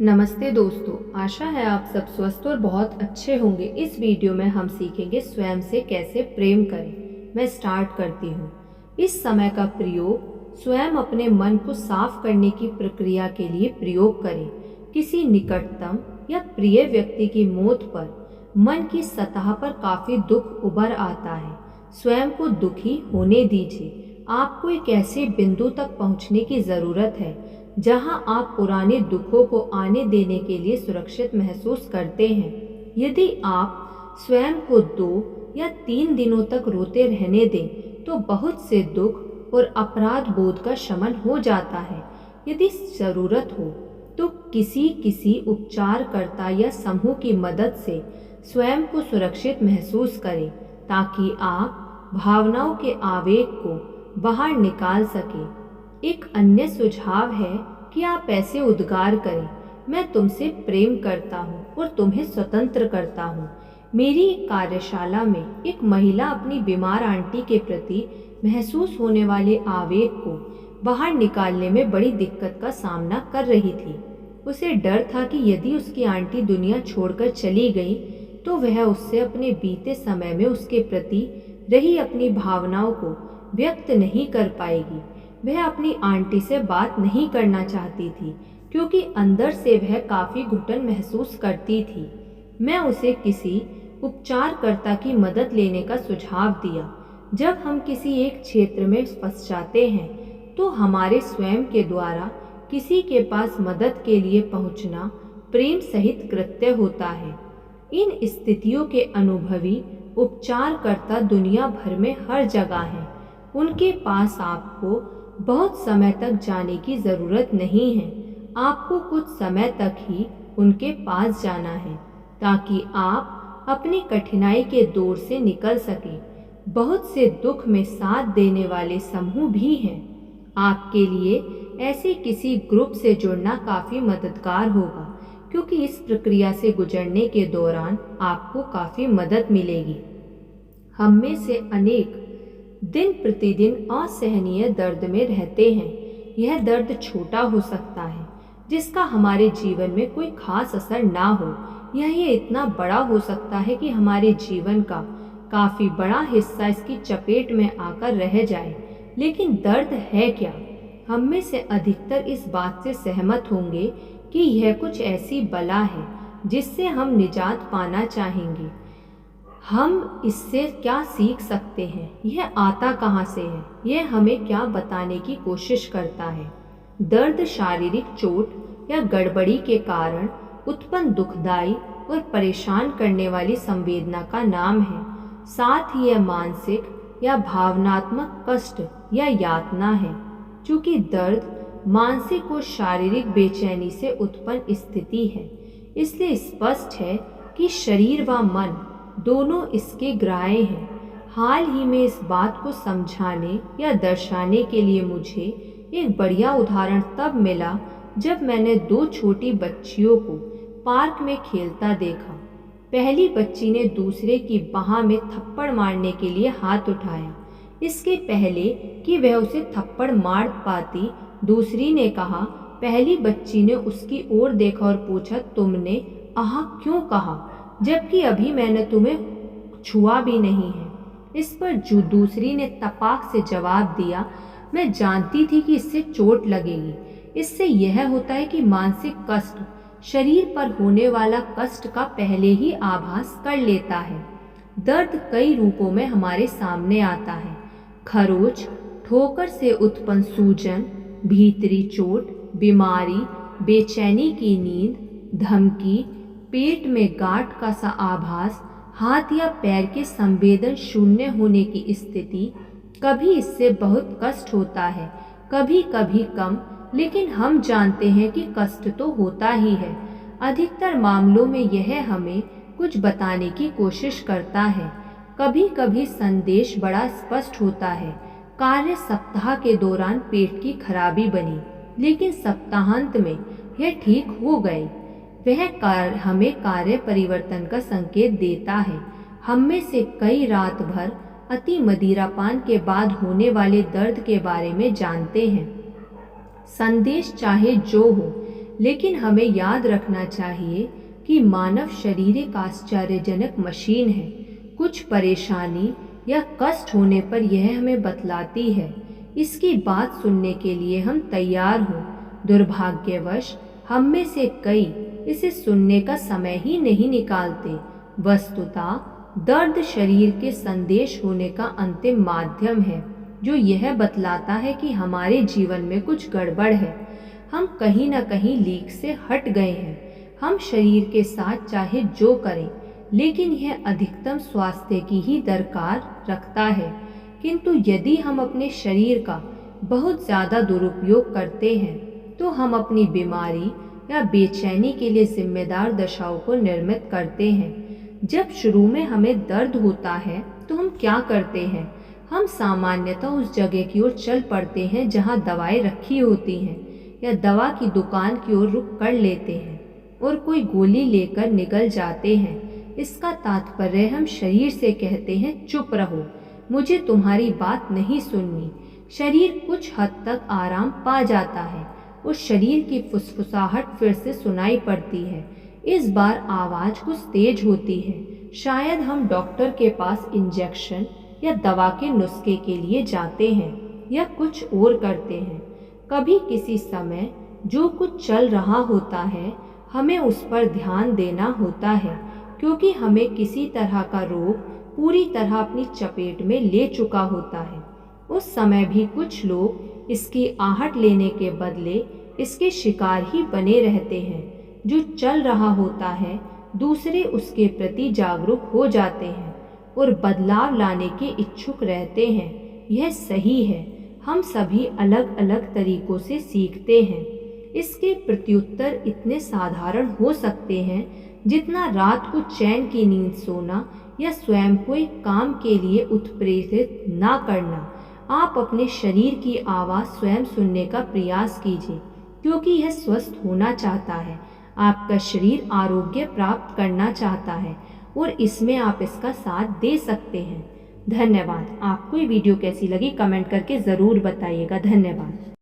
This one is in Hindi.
नमस्ते दोस्तों, आशा है आप सब स्वस्थ और बहुत अच्छे होंगे। इस वीडियो में हम सीखेंगे स्वयं से कैसे प्रेम करें। मैं स्टार्ट करती हूँ। इस समय का प्रयोग स्वयं अपने मन को साफ करने की प्रक्रिया के लिए प्रयोग करें। किसी निकटतम या प्रिय व्यक्ति की मौत पर मन की सतह पर काफी दुख उभर आता है। स्वयं को दुखी होने दीजिए। आपको एक ऐसे बिंदु तक पहुँचने की जरूरत है जहां आप पुराने दुखों को आने देने के लिए सुरक्षित महसूस करते हैं। यदि आप स्वयं को 2 या 3 दिनों तक रोते रहने दें तो बहुत से दुख और अपराध बोध का शमन हो जाता है। यदि ज़रूरत हो तो किसी उपचारकर्ता या समूह की मदद से स्वयं को सुरक्षित महसूस करें ताकि आप भावनाओं के आवेग को बाहर निकाल सकें। एक अन्य सुझाव है कि आप ऐसे उद्गार करें, मैं तुमसे प्रेम करता हूँ और तुम्हें स्वतंत्र करता हूँ। मेरी कार्यशाला में एक महिला अपनी बीमार आंटी के प्रति महसूस होने वाले आवेग को बाहर निकालने में बड़ी दिक्कत का सामना कर रही थी। उसे डर था कि यदि उसकी आंटी दुनिया छोड़कर चली गई तो वह उससे अपने बीते समय में उसके प्रति रही अपनी भावनाओं को व्यक्त नहीं कर पाएगी। वह अपनी आंटी से बात नहीं करना चाहती थी क्योंकि अंदर से वह काफ़ी घुटन महसूस करती थी। मैं उसे किसी उपचारकर्ता की मदद लेने का सुझाव दिया। जब हम किसी एक क्षेत्र में फंस जाते हैं तो हमारे स्वयं के द्वारा किसी के पास मदद के लिए पहुंचना प्रेम सहित कृत्य होता है। इन स्थितियों के अनुभवी उपचारकर्ता दुनिया भर में हर जगह हैं। उनके पास आपको बहुत समय तक जाने की ज़रूरत नहीं है। आपको कुछ समय तक ही उनके पास जाना है ताकि आप अपनी कठिनाई के दौर से निकल सकें। बहुत से दुख में साथ देने वाले समूह भी हैं। आपके लिए ऐसे किसी ग्रुप से जुड़ना काफ़ी मददगार होगा क्योंकि इस प्रक्रिया से गुजरने के दौरान आपको काफ़ी मदद मिलेगी। हम में से अनेक दिन प्रतिदिन असहनीय दर्द में रहते हैं। यह दर्द छोटा हो सकता है जिसका हमारे जीवन में कोई खास असर ना हो, यह इतना बड़ा हो सकता है कि हमारे जीवन का काफ़ी बड़ा हिस्सा इसकी चपेट में आकर रह जाए। लेकिन दर्द है क्या? हम में से अधिकतर इस बात से सहमत होंगे कि यह कुछ ऐसी बला है जिससे हम निजात पाना चाहेंगे। हम इससे क्या सीख सकते हैं? यह आता कहाँ से है? यह हमें क्या बताने की कोशिश करता है? दर्द शारीरिक चोट या गड़बड़ी के कारण उत्पन्न दुखदाई और परेशान करने वाली संवेदना का नाम है। साथ ही यह मानसिक या भावनात्मक कष्ट या यातना है। चूँकि दर्द मानसिक और शारीरिक बेचैनी से उत्पन्न स्थिति है, इसलिए स्पष्ट है कि शरीर व मन दोनों इसके ग्राह्य हैं। हाल ही में इस बात को समझाने या दर्शाने के लिए मुझे एक बढ़िया उदाहरण तब मिला जब मैंने 2 छोटी बच्चियों को पार्क में खेलता देखा। पहली बच्ची ने दूसरे की बाह में थप्पड़ मारने के लिए हाथ उठाया। इसके पहले कि वह उसे थप्पड़ मार पाती, दूसरी ने कहा। पहली बच्ची ने उसकी ओर देखा और पूछा, तुमने आह क्यों कहा, जबकि अभी मैंने तुम्हें छुआ भी नहीं है। इस पर जो दूसरी ने तपाक से जवाब दिया, मैं जानती थी कि इससे चोट लगेगी। इससे यह होता है कि मानसिक कष्ट शरीर पर होने वाला कष्ट का पहले ही आभास कर लेता है। दर्द कई रूपों में हमारे सामने आता है। खरोच, ठोकर से उत्पन्न सूजन, भीतरी चोट, बीमारी, बेचैनी की नींद, धमकी, पेट में गांठ का सा आभास, हाथ या पैर के संवेदन शून्य होने की स्थिति। कभी इससे बहुत कष्ट होता है, कभी कभी कम, लेकिन हम जानते हैं कि कष्ट तो होता ही है। अधिकतर मामलों में यह हमें कुछ बताने की कोशिश करता है। कभी कभी संदेश बड़ा स्पष्ट होता है। कार्य सप्ताह के दौरान पेट की खराबी बनी, लेकिन सप्ताहांत में यह ठीक हो गई। वह हमें कार्य परिवर्तन का संकेत देता है। हम में से कई रात भर अति मदिरापान के बाद होने वाले दर्द के बारे में जानते हैं। संदेश चाहे जो हो, लेकिन हमें याद रखना चाहिए कि मानव शरीर एक आश्चर्यजनक मशीन है। कुछ परेशानी या कष्ट होने पर यह हमें बतलाती है। इसकी बात सुनने के लिए हम तैयार हों। दुर्भाग्यवश हम में से कई इसे सुनने का समय ही नहीं निकालते। वस्तुतः दर्द शरीर के संदेश होने का अंतिम माध्यम है, जो यह बतलाता है कि हमारे जीवन में कुछ गड़बड़ है। हम कहीं न कहीं लीक से हट गए हैं। हम शरीर के साथ चाहे जो करें, लेकिन यह अधिकतम स्वास्थ्य की ही दरकार रखता है। किंतु यदि हम अपने शरीर का बहुत ज़्यादा दुरुपयोग करते हैं, तो हम अपनी बीमारी या बेचैनी के लिए जिम्मेदार दशाओं को निर्मित करते हैं। जब शुरू में हमें दर्द होता है तो हम क्या करते हैं? हम सामान्यतः उस जगह की ओर चल पड़ते हैं जहां दवाएं रखी होती हैं, या दवा की दुकान की ओर रुख कर लेते हैं और कोई गोली लेकर निकल जाते हैं। इसका तात्पर्य हम शरीर से कहते हैं, चुप रहो, मुझे तुम्हारी बात नहीं सुननी। शरीर कुछ हद तक आराम पा जाता है। उस शरीर की फुसफुसाहट फिर से सुनाई पड़ती है। इस बार आवाज़ कुछ तेज होती है। शायद हम डॉक्टर के पास इंजेक्शन या दवा के नुस्खे के लिए जाते हैं या कुछ और करते हैं। कभी किसी समय जो कुछ चल रहा होता है, हमें उस पर ध्यान देना होता है, क्योंकि हमें किसी तरह का रोग पूरी तरह अपनी चपेट में ले चुका होता है। उस समय भी कुछ लोग इसकी आहट लेने के बदले इसके शिकार ही बने रहते हैं। जो चल रहा होता है, दूसरे उसके प्रति जागरूक हो जाते हैं और बदलाव लाने के इच्छुक रहते हैं। यह सही है। हम सभी अलग अलग तरीकों से सीखते हैं। इसके प्रत्युत्तर इतने साधारण हो सकते हैं जितना रात को चैन की नींद सोना या स्वयं को एक काम के लिए उत्प्रेरित ना करना। आप अपने शरीर की आवाज़ स्वयं सुनने का प्रयास कीजिए, क्योंकि यह स्वस्थ होना चाहता है। आपका शरीर आरोग्य प्राप्त करना चाहता है और इसमें आप इसका साथ दे सकते हैं। धन्यवाद। आपको ये वीडियो कैसी लगी कमेंट करके ज़रूर बताइएगा। धन्यवाद।